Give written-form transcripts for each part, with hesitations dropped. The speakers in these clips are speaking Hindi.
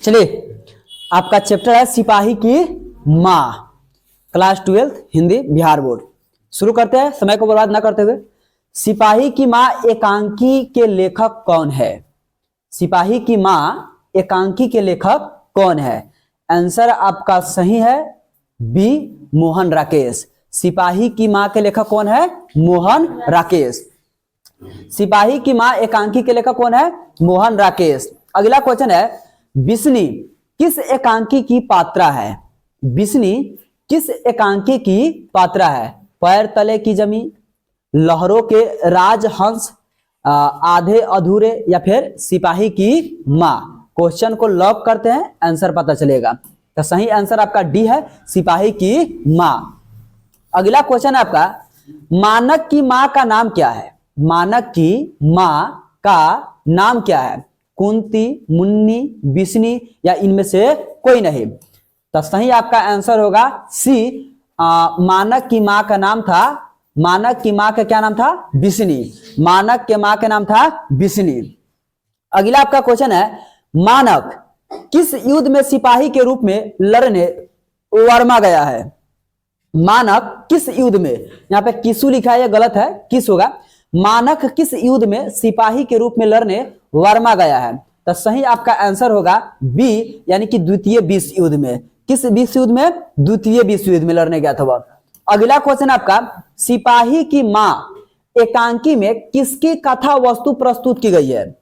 चलिए, आपका चैप्टर है सिपाही की माँ, क्लास 12 हिंदी बिहार बोर्ड। शुरू करते हैं समय को बर्बाद ना करते हुए। सिपाही की माँ एकांकी के लेखक कौन है? सिपाही की माँ एकांकी के लेखक कौन है? आंसर आपका सही है बी, मोहन राकेश। सिपाही की माँ के लेखक कौन है? मोहन राकेश। सिपाही की माँ एकांकी के लेखक कौन है? मोहन राकेश। अगला क्वेश्चन है, बिस्नी किस एकांकी की पात्रा है? बिस्नी किस एकांकी की पात्रा है? पैर तले की जमीन, लहरों के राजहंस, आधे अधूरे, या फिर सिपाही की माँ। क्वेश्चन को लॉक करते हैं, आंसर पता चलेगा। तो सही आंसर आपका डी है, सिपाही की माँ। अगला क्वेश्चन है आपका, मानक की माँ का नाम क्या है? मानक की माँ का नाम क्या है? कुंती, मुन्नी, बिस्नी, या इनमें से कोई नहीं। तो सही आपका आंसर होगा सी, मानक की माँ का नाम था, मानक की माँ का क्या नाम था? बिस्नी। मानक के माँ का नाम था बिस्नी। अगला आपका क्वेश्चन है, मानक किस युद्ध में सिपाही के रूप में लड़ने वर्मा गया है? मानक किस युद्ध में, यहां पे किसु लिखा है, यह गलत है, किस होगा। मानक किस युद्ध में सिपाही के रूप में लड़ने वर्मा गया है? तो सही आपका आंसर होगा बी, यानी कि द्वितीय विश्व युद्ध में। किस विश्व युद्ध में? द्वितीय विश्व युद्ध में लड़ने गया था वह। अगला क्वेश्चन आपका, सिपाही की माँ एकांकी में किसकी कथा वस्तु प्रस्तुत की गई है?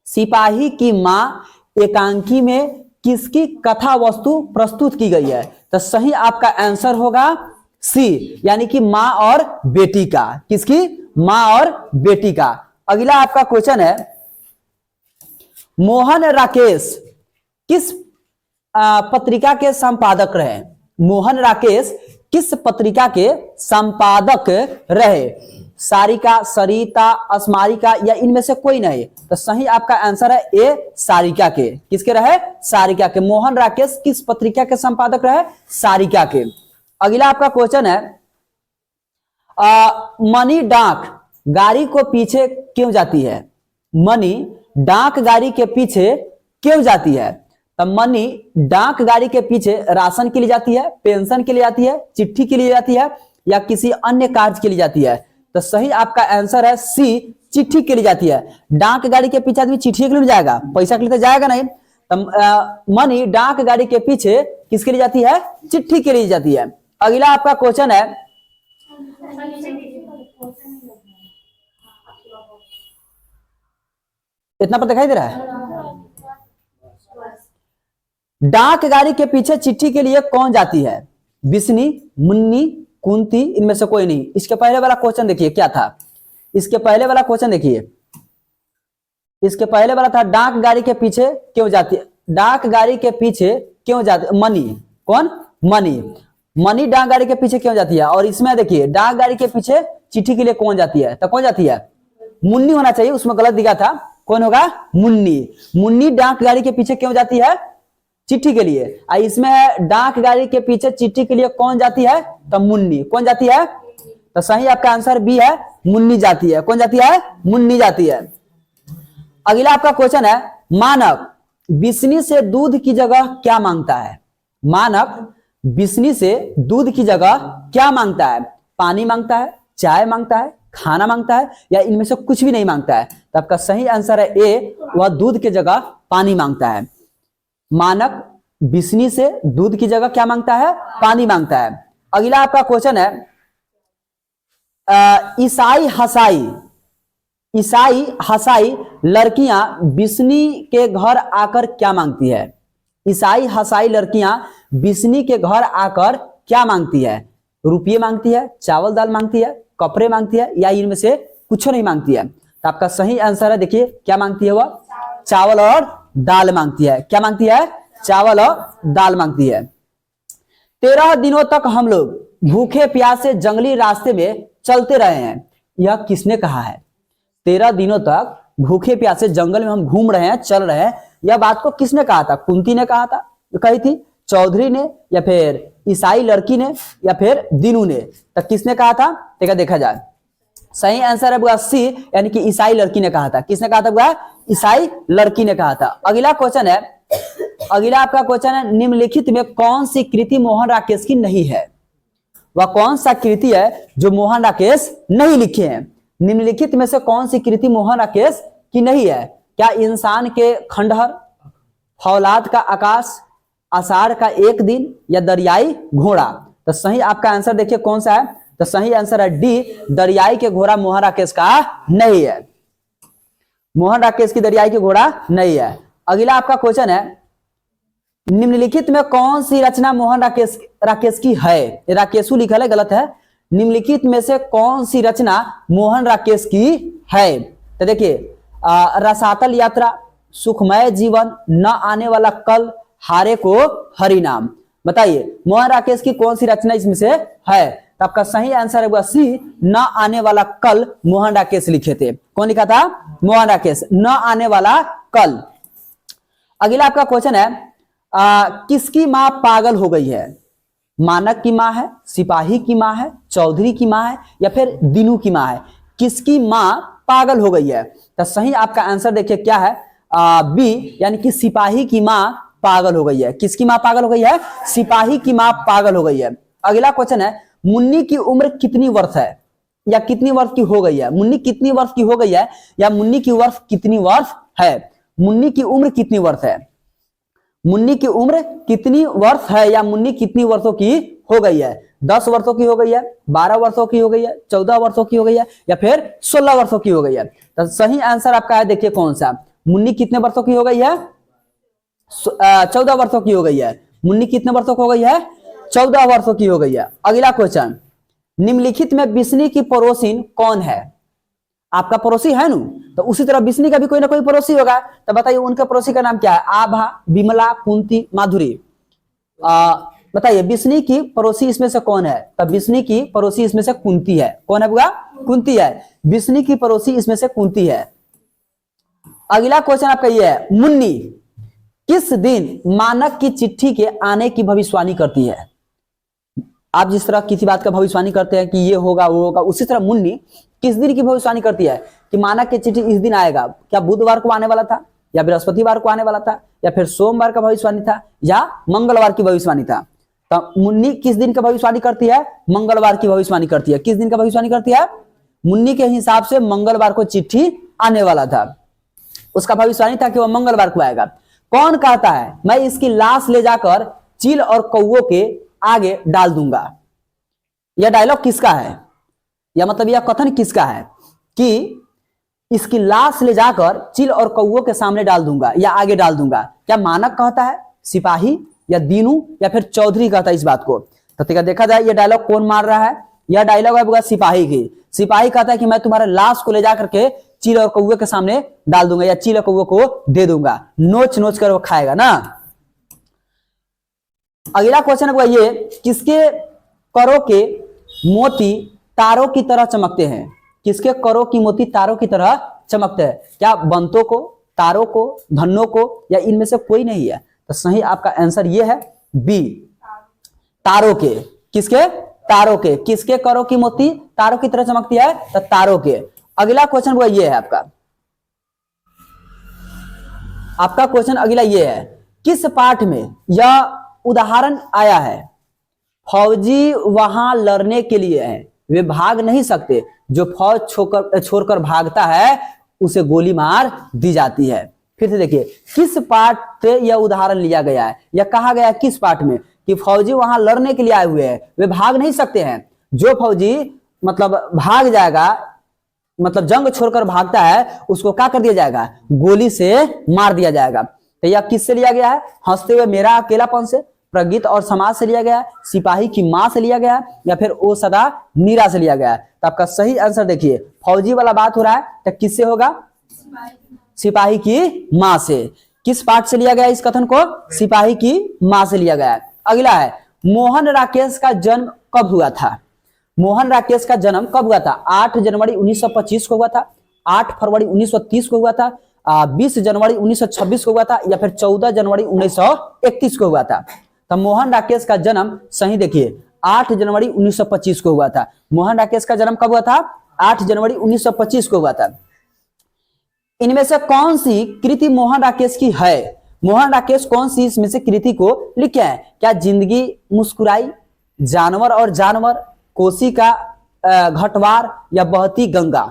सिपाही की माँ एकांकी में किसकी कथा वस्तु प्रस्तुत की गई है? तो सही आपका आंसर होगा सी, यानी कि माँ और बेटी का। किसकी? माँ और बेटी का। अगला आपका क्वेश्चन है, मोहन राकेश किस पत्रिका के संपादक रहे? मोहन राकेश किस पत्रिका के संपादक रहे? सारिका, सरिता, अस्मारिका, या इनमें से कोई नहीं। तो सही आपका आंसर है ए, सारिका के। किसके रहे? सारिका के। मोहन राकेश किस पत्रिका के संपादक रहे? सारिका के। अगला आपका क्वेश्चन है, मनी डाक गाड़ी को पीछे क्यों जाती है? मनी डाक गाड़ी के पीछे क्यों जाती है? तो मनी डाक गाड़ी के पीछे राशन के लिए जाती है, पेंशन के लिए जाती है, चिट्ठी के लिए जाती है, या किसी अन्य कार्य के लिए जाती है? तो सही आपका आंसर है सी, चिट्ठी के लिए जाती है। डाक गाड़ी के पीछे आदमी चिट्ठी के लिए जाएगा, पैसा के लिए तो जाएगा नहीं। तो मनी डाक गाड़ी के पीछे किसके लिए जाती है? चिट्ठी के लिए जाती है। अगला आपका क्वेश्चन है, इतना पर दिखाई दे रहा है? डाक गाड़ी के पीछे चिट्ठी के लिए कौन जाती है? बिस्नी, मुन्नी, कुंती, इनमें से कोई नहीं। इसके पहले वाला क्वेश्चन देखिए क्या था। इसके पहले वाला क्वेश्चन देखिए, इसके पहले वाला था डाक गाड़ी के पीछे क्यों जाती है? डाक गाड़ी के पीछे क्यों जाती? मनी, कौन? मनी। मनी डाक गाड़ी के पीछे क्यों जाती है? और इसमें देखिए, डाक गाड़ी के पीछे चिट्ठी के लिए कौन जाती है? तो कौन जाती है? मुन्नी होना चाहिए, उसमें गलत दिखा था। कौन होगा? मुन्नी। मुन्नी डाक गाड़ी के पीछे क्यों जाती है? चिट्ठी के लिए। इसमें है डाक गाड़ी के पीछे चिट्ठी के लिए कौन जाती है? तो मुन्नी। कौन जाती है? तो सही आपका आंसर बी है, मुन्नी जाती है। कौन जाती है? मुन्नी जाती है। अगला आपका क्वेश्चन है, मानक बिस्नी से दूध की जगह क्या मांगता है? मानक बिस्नी से दूध की जगह क्या मांगता है? पानी मांगता है, चाय मांगता है, खाना मांगता है, या इनमें से कुछ भी नहीं मांगता है? तो आपका सही आंसर है ए, वह दूध की जगह पानी मांगता है। मानक बिस्नी से दूध की जगह क्या मांगता है? पानी मांगता है। अगला आपका क्वेश्चन है, ईसाई हसाई लड़कियां बिस्नी के घर आकर क्या मांगती है? ईसाई हसाई लड़कियां बिस्नी के घर आकर क्या मांगती है? रुपये मांगती है, चावल दाल मांगती है, कपड़े मांगती है, या इनमें से कुछ नहीं मांगती है? तो आपका सही आंसर है, देखिए क्या मांगती है वह? चावल और दाल मांगती है। क्या मांगती है? चावल और दाल मांगती है। 13 दिनों तक हम लोग भूखे प्यासे जंगली रास्ते में चलते रहे हैं, यह किसने कहा है? 13 दिनों तक भूखे प्यासे जंगल में हम घूम रहे हैं, चल रहे हैं, यह बात को किसने कहा था? कुंती ने कहा था, कही थी, चौधरी ने, या फिर ईसाई लड़की ने, या फिर दीनू ने? तो किसने कहा था? देखा जाए। सही आंसर है सी, यानी कि ईसाई लड़की ने कहा था। किसने कहा था? ईसाई लड़की ने कहा था। अगला क्वेश्चन है, अगला आपका क्वेश्चन है, निम्नलिखित में कौन सी कृति मोहन राकेश की नहीं है? वह कौन सा कृति है जो मोहन राकेश नहीं लिखे हैं? निम्नलिखित में से कौन सी कृति मोहन राकेश की नहीं है? क्या इंसान के खंडहर, फौलाद का आकाश, आषाढ़ का एक दिन, या दरियाई घोड़ा? तो सही आपका आंसर देखिए कौन सा है। तो सही आंसर है डी, दरियाई के घोड़ा मोहन राकेश का नहीं है। मोहन राकेश की दरियाई के घोड़ा नहीं है। अगला आपका क्वेश्चन है, निम्नलिखित में कौन सी रचना मोहन राकेश की है? राकेशु लिखा है, गलत है। निम्नलिखित में से कौन सी रचना मोहन राकेश की है? तो देखिए, रसातल यात्रा, सुखमय जीवन, न आने वाला कल, हारे को हरिनाम। बताइए मोहन राकेश की कौन सी रचना इसमें से है? तो आपका सही आंसर है सी, न आने वाला कल मोहन राकेश लिखे थे। कौन लिखा था? मोहन राकेश, न आने वाला कल। अगला आपका क्वेश्चन है, किसकी मां पागल हो गई है? मानक की मां है, सिपाही की मां है, चौधरी की मां है, या फिर दीनू की मां है? किसकी मां पागल हो गई है? तो सही आपका आंसर देखिए क्या है, बी, यानी कि सिपाही की मां पागल हो गई है। किसकी मां पागल हो गई है? सिपाही की मां पागल हो गई है। अगला क्वेश्चन है, मुन्नी की उम्र कितनी वर्ष है, या कितनी वर्ष की हो गई है? मुन्नी कितनी वर्ष की हो गई है, या मुन्नी की वर्ष कितनी वर्ष है? मुन्नी की उम्र कितनी वर्ष है? मुन्नी की उम्र कितनी वर्ष है, या मुन्नी कितनी वर्षों की हो गई है? 10 वर्षों की हो गई है, 12 वर्षों की हो गई है, 14 वर्षों की हो गई है, या फिर 16 वर्षों की हो गई है? तो सही आंसर आपका है देखिए कौन सा, मुन्नी कितने वर्षों की हो गई है? 14 वर्षों की हो गई है। मुन्नी कितने वर्षों की हो गई है? 14 वर्षों की हो गई है। अगला क्वेश्चन, निम्नलिखित में बिस्नी की पड़ोसिन कौन है? आपका पड़ोसी है ना, तो उसी तरह बिस्नी का भी कोई ना कोई पड़ोसी होगा। तो बताइए उनके पड़ोसी का नाम क्या है? आभा, विमला, कुंती, माधुरी। बताइए बिस्नी की पड़ोसी इसमें से कौन है? तो बिस्नी की पड़ोसी इसमें से कुंती है। कौन है बुआ? कुंती है। बिस्नी की पड़ोसी इसमें से कुंती है। अगला क्वेश्चन आपका ये है, मुन्नी किस दिन मानक की चिट्ठी के आने की भविष्यवाणी करती है? आप जिस तरह किसी बात का भविष्यवाणी करते हैं कि ये होगा वो होगा, उसी तरह मुन्नी किस दिन की भविष्यवाणी करती है कि मानक की चिट्ठी इस दिन आएगा? क्या बुधवार को आने वाला था, या बृहस्पतिवार को आने वाला था, या फिर सोमवार का भविष्यवाणी था, या मंगलवार की भविष्यवाणी था? तो मुन्नी किस दिन का भविष्यवाणी करती है? मंगलवार की भविष्यवाणी करती है। किस दिन का भविष्यवाणी करती है? मुन्नी के हिसाब से मंगलवार को चिट्ठी आने वाला था, उसका भविष्यवाणी था कि वह मंगलवार को आएगा। कौन कहता है मैं इसकी लाश ले जाकर चील और कौओं के आगे डाल दूंगा? यह डायलॉग किसका है, या मतलब यह कथन किसका है कि इसकी लाश ले जाकर चील और कौओं के सामने डाल दूंगा या आगे डाल दूंगा? क्या मानक कहता है, सिपाही, या दीनू, या फिर चौधरी कहता है इस बात को? तो देखा जाए ये डायलॉग कौन मार रहा है? यह डायलॉग है सिपाही की। सिपाही कहता है कि मैं तुम्हारे लाश को ले जाकर के चील और कौवे के सामने डाल दूंगा, या चील और कौवे को दे दूंगा, नोच नोच कर वो खाएगा ना। अगला क्वेश्चन है ये, किसके करों के मोती तारों की तरह चमकते हैं? किसके करों की मोती तारों की तरह चमकते हैं? क्या बंतों को, तारों को, धन्नों को, या इनमें से कोई नहीं है? तो सही आपका आंसर ये है बी, तारों के। किसके? तारों के। किसके करों की मोती तारों की तरह चमकती है? तो तारों के। अगला क्वेश्चन वो ये है आपका क्वेश्चन अगला ये है, किस पाठ में यह उदाहरण आया है? फौजी वहां लड़ने के लिए है, वे भाग नहीं सकते, जो फौज छोड़कर भागता है उसे गोली मार दी जाती है। फिर से देखिए, किस पाठ से यह उदाहरण लिया गया है, या कहा गया है किस पाठ में कि फौजी वहां लड़ने के लिए आए हुए हैं, वे भाग नहीं सकते हैं। जो फौजी मतलब भाग जाएगा, मतलब जंग छोड़कर भागता है, उसको क्या कर दिया जाएगा? गोली से मार दिया जाएगा। तो यह किससे लिया गया है? हंसते हुए मेरा अकेलापन से, प्रगीत और समाज से लिया गया है, सिपाही की मां से लिया गया है, या फिर ओ सदा नीरा से लिया गया है? तो आपका सही आंसर देखिए, फौजी वाला बात हो रहा है तो किससे होगा? सिपाही की मां से। किस पाठ से लिया गया इस कथन को? सिपाही की मां से लिया गया है। अगला है, मोहन राकेश का जन्म कब हुआ था? मोहन राकेश का जन्म कब हुआ था? 8 जनवरी 1925 को हुआ था, 8 फरवरी 1930 को हुआ था, 20 जनवरी 1926 को हुआ था, या फिर 14 जनवरी 1931 को हुआ था? तो मोहन राकेश का जन्म सही देखिए 8 जनवरी 1925 को हुआ था। मोहन राकेश का जन्म कब हुआ था? 8 जनवरी 1925 को हुआ था। इनमें से कौन सी कृति मोहन राकेश की है? मोहन राकेश कौन सी इसमें से कृति को लिखे हैं? क्या जिंदगी मुस्कुराई, जानवर और जानवर, कोसी का घटवार या बहती गंगा?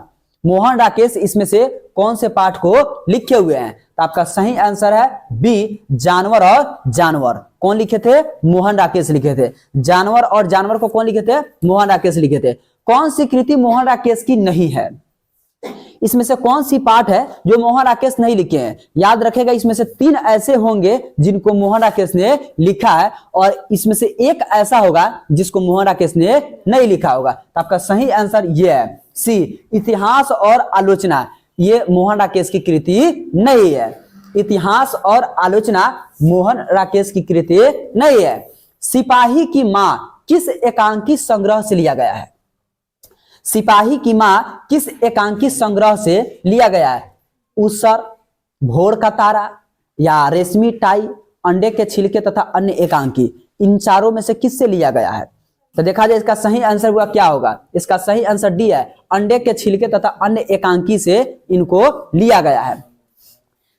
मोहन राकेश इसमें से कौन से पाठ को लिखे हुए हैं? तो आपका सही आंसर है बी, जानवर और जानवर। कौन लिखे थे? मोहन राकेश लिखे थे। जानवर और जानवर को कौन लिखे थे? मोहन राकेश लिखे थे। कौन सी कृति मोहन राकेश की नहीं है? इसमें से कौन सी पाठ है जो मोहन राकेश नहीं लिखे हैं? याद रखेगा, इसमें से 3 ऐसे होंगे जिनको मोहन राकेश ने लिखा है और इसमें से एक ऐसा होगा जिसको मोहन राकेश ने नहीं लिखा होगा। तो आपका सही आंसर ये है सी, इतिहास और आलोचना। ये मोहन राकेश की कृति नहीं है। इतिहास और आलोचना मोहन राकेश की कृति नहीं है। सिपाही की मां किस एकांकी संग्रह से लिया गया है? सिपाही की मां किस एकांकी संग्रह से लिया गया है? उसर, भोर का तारा या रेशमी टाई, अंडे के छिलके तथा अन्य एकांकी। इन चारों में से किससे लिया गया है? तो देखा जाए इसका सही आंसर हुआ क्या होगा? इसका सही आंसर डी है, अंडे के छिलके तथा अन्य एकांकी से इनको लिया गया है।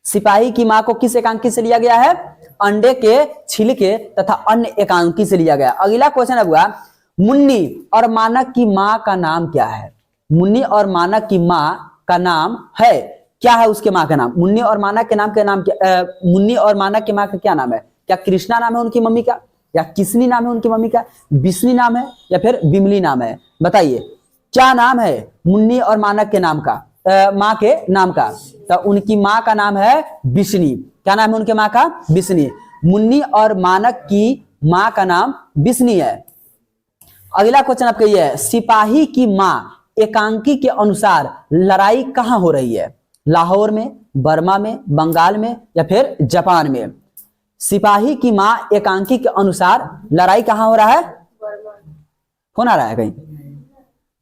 सिपाही की मां को किस एकांकी से लिया गया है? अंडे के छिलके तथा अन्य एकांकी से लिया गया। अगला क्वेश्चन है हुआ, मुन्नी और मानक की मां का नाम क्या है? मुन्नी और मानक की मां का नाम है क्या है? उसके मां का नाम मुन्नी और मानक के नाम क्या? मुन्नी और मानक की मां का क्या नाम है? क्या कृष्णा नाम है उनकी मम्मी का, या किसनी नाम है उनकी मम्मी का, बिस्नी नाम है या फिर बिमली नाम है? बताइए क्या नाम है मुन्नी और मानक के नाम का, मां के नाम का? तो उनकी मां का नाम है बिस्नी। क्या नाम है उनके मां का? बिस्नी। मुन्नी और मानक की मां का नाम बिस्नी है। अगला क्वेश्चन आपका ये है, सिपाही की मां एकांकी के अनुसार लड़ाई कहां हो रही है? लाहौर में, बर्मा में, बंगाल में या फिर जापान में? सिपाही की मां एकांकी के अनुसार लड़ाई कहां हो रहा है? हो ना रहा है कहीं?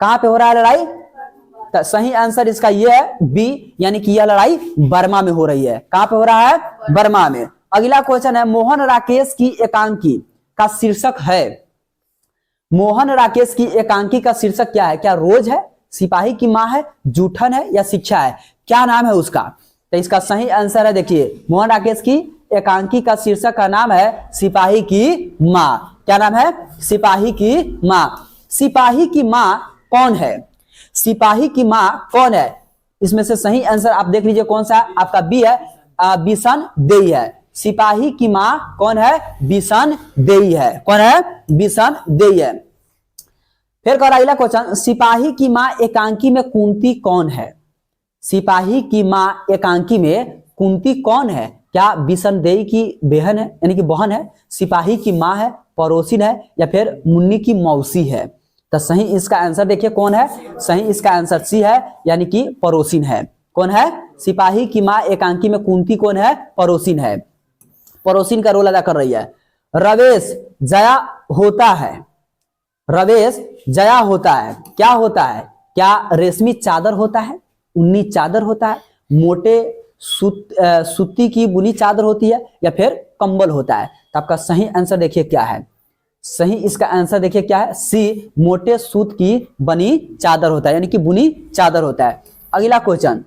कहां पे हो रहा है लड़ाई? तो सही आंसर इसका ये है बी, यानी कि यह लड़ाई बर्मा में हो रही है। कहां पे हो रहा है? बर्मा में। अगला क्वेश्चन है, मोहन राकेश की एकांकी का शीर्षक है? मोहन राकेश की एकांकी का शीर्षक क्या है? क्या रोज है, सिपाही की मां है, जूठन है या शिक्षा है? क्या नाम है उसका? तो इसका सही आंसर है, देखिए, मोहन राकेश की एकांकी का शीर्षक का नाम है सिपाही की मां। क्या नाम है? सिपाही की मां। सिपाही की मां कौन है? सिपाही की मां कौन है? इसमें से सही आंसर आप देख लीजिए कौन सा है? आपका बी है, बिशन देई है। सिपाही की मां कौन है? बिशन देई है। कौन है? बिशन देई है। फिर कर अगला क्वेश्चन, सिपाही की मां एकांकी में कुंती कौन है? सिपाही की मां एकांकी में कुंती कौन है? क्या बिशन देई की बहन है, यानी कि बहन है, सिपाही की मां है, पड़ोसिन है या फिर मुन्नी की मौसी है? तो सही इसका आंसर देखिए कौन है? सही इसका आंसर सी है, यानी कि पड़ोसिन है। कौन है? सिपाही की मां एकांकी में कुंती कौन है? पड़ोसिन है। पड़ोसिन का रोल अदा कर रही है। रवेश जया होता है। रवेश जया होता है, क्या होता है? क्या रेशमी चादर होता है, ऊनी चादर होता है, मोटे सूती की बुनी चादर होती है या फिर कंबल होता है? तो आपका सही आंसर देखिए क्या है? सही इसका आंसर देखिए क्या है? सी, मोटे सूत की बनी चादर होता है, यानी कि बुनी चादर होता है। अगला क्वेश्चन,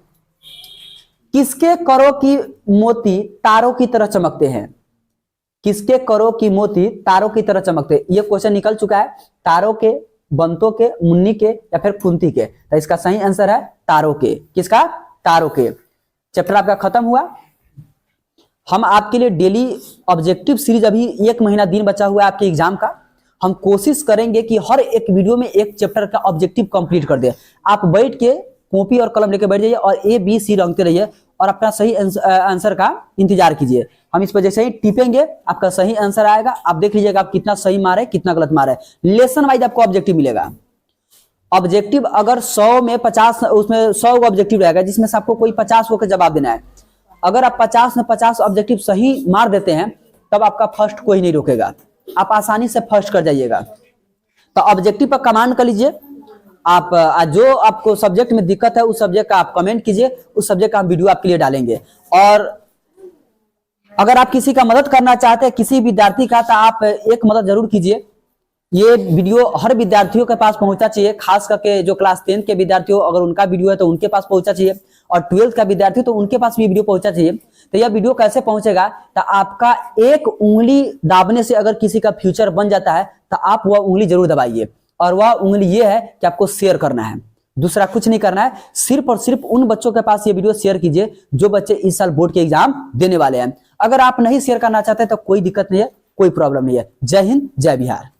किसके करों की मोती तारों की तरह चमकते हैं? किसके करों की मोती तारों की तरह चमकते हैं? यह क्वेश्चन निकल चुका है। तारों के, बंतों के, मुन्नी के या फिर कुंती के? तो इसका सही आंसर है तारों के। किसका? तारों के। चैप्टर आपका खत्म हुआ। हम आपके लिए डेली ऑब्जेक्टिव सीरीज, अभी 1 महीना दिन बचा हुआ है आपके एग्जाम का। हम कोशिश करेंगे कि हर एक वीडियो में एक चैप्टर का ऑब्जेक्टिव कंप्लीट कर दे। आप बैठ के कॉपी और कलम लेके बैठ जाइए और ABC रंगते रहिए और अपना सही आंसर का इंतजार कीजिए। हम इस पर जैसे ही टिपेंगे आपका सही आंसर आएगा। आप देख लीजिएगा आप कितना सही मारे, कितना गलत मारे। लेसन वाइज आपको ऑब्जेक्टिव मिलेगा। ऑब्जेक्टिव अगर 100 में 50, उसमें 100 ऑब्जेक्टिव रहेगा जिसमें से आपको कोई 50 को जवाब देना है। अगर आप 50 में 50 ऑब्जेक्टिव सही मार देते हैं तब आपका फर्स्ट कोई नहीं रोकेगा, आप आसानी से फर्स्ट कर जाइएगा। तो ऑब्जेक्टिव पर कमांड कर लीजिए। आप जो आपको सब्जेक्ट में दिक्कत है उस सब्जेक्ट का आप कमेंट कीजिए, उस सब्जेक्ट का हम वीडियो आपके लिए डालेंगे। और अगर आप किसी का मदद करना चाहते हैं, किसी विद्यार्थी का, तो आप एक मदद जरूर कीजिए। ये वीडियो हर विद्यार्थियों के पास पहुंचना चाहिए, खास करके जो क्लास 10 के विद्यार्थियों, अगर उनका वीडियो है तो उनके पास पहुंचना चाहिए, और 12th का विद्यार्थी तो उनके पास भी वीडियो पहुंचना चाहिए। तो यह वीडियो कैसे पहुंचेगा, तो आपका एक उंगली दाबने से अगर किसी का फ्यूचर बन जाता है तो आप वह उंगली जरूर दबाइए, और वह उंगली ये है कि आपको शेयर करना है, दूसरा कुछ नहीं करना है। सिर्फ और सिर्फ उन बच्चों के पास ये वीडियो शेयर कीजिए जो बच्चे इस साल बोर्ड के एग्जाम देने वाले हैं। अगर आप नहीं शेयर करना चाहते तो कोई दिक्कत नहीं है, कोई प्रॉब्लम नहीं है। जय हिंद, जय बिहार।